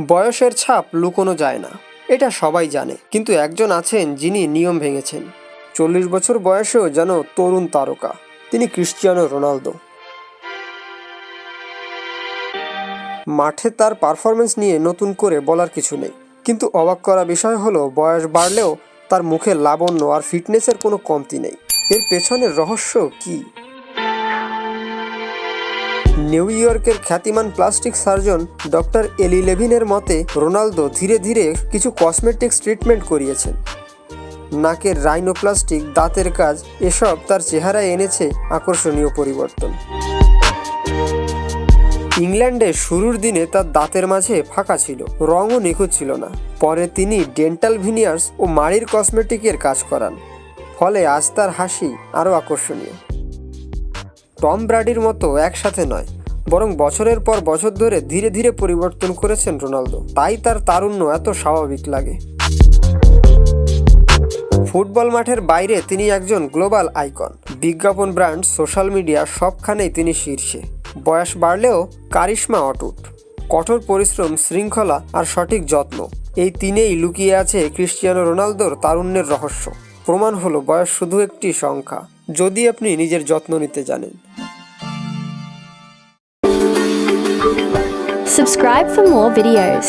বয়সের ছাপ লুকোনো যায় না, এটা সবাই জানে, কিন্তু একজন আছেন যিনি নিয়ম ভেঙেছেন। 40 বছর বয়সেও যেন তরুণ তারকা, তিনি ক্রিশ্চিয়ানো রোনালদো। মাঠে তার পারফরমেন্স নিয়ে নতুন করে বলার কিছু নেই, কিন্তু অবাক করা বিষয় হলো বয়স বাড়লেও তার মুখে লাবণ্য আর ফিটনেসের কোনো কমতি নেই। এর পেছনের রহস্য কি? নিউ ইয়র্কের খ্যাতিমান প্লাস্টিক সার্জন ডক্টর এলি লেভিনের মতে রোনালদো ধীরে ধীরে কিছু কসমেটিক্স ট্রিটমেন্ট করিয়েছেন। নাকের রাইনোপ্লাস্টিক, দাঁতের কাজ, এসব তার চেহারায় এনেছে আকর্ষণীয় পরিবর্তন। ইংল্যান্ডে শুরুর দিনে তার দাঁতের মাঝে ফাঁকা ছিল, রঙও নিখুঁত ছিল না। পরে তিনি ডেন্টাল ভিনিয়ার্স ও মাড়ির কসমেটিকের কাজ করান, ফলে আজ তার হাসি আরও আকর্ষণীয়। টম ব্র্যাডির মতো একসাথে নয়, বরং বছরের পর বছর ধরে ধীরে ধীরে পরিবর্তন করেছেন রোনালদো, তাই তার তারুণ্য এত স্বাভাবিক লাগে। ফুটবল মাঠের বাইরে তিনি একজন গ্লোবাল আইকন। বিজ্ঞাপন, ব্র্যান্ড, সোশ্যাল মিডিয়া সবখানেই তিনি শীর্ষে। বয়স বাড়লেও কারিশমা অটুট। কঠোর পরিশ্রম, শৃঙ্খলা আর সঠিক যত্ন, এই তিনেই লুকিয়ে আছে ক্রিশ্চিয়ানো রোনালদোর তারুণ্যের রহস্য। প্রমাণ হলো বয়স শুধু একটি সংখ্যা, যদি আপনি নিজের যত্ন নিতে জানেন। Subscribe for more videos.